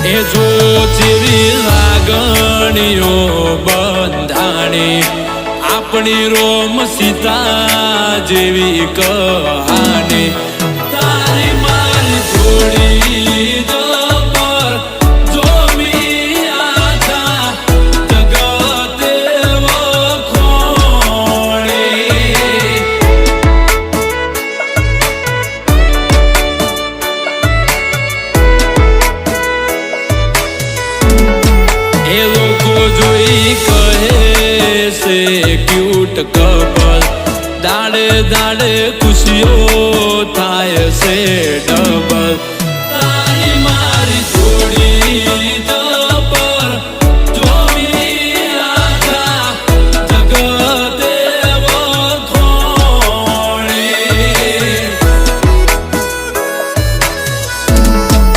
એ જો જેવી લાગણીઓ બંધાણી આપણી રોમ સીતા જેવી કહાની તારી મારી જોડી જબર જોમી આખા જગતે વખોણી એ લોકો જોઈ કહે છે ક્યુટ કપલ દાડે દાડે ખુશીઓ થાય છે ડબલ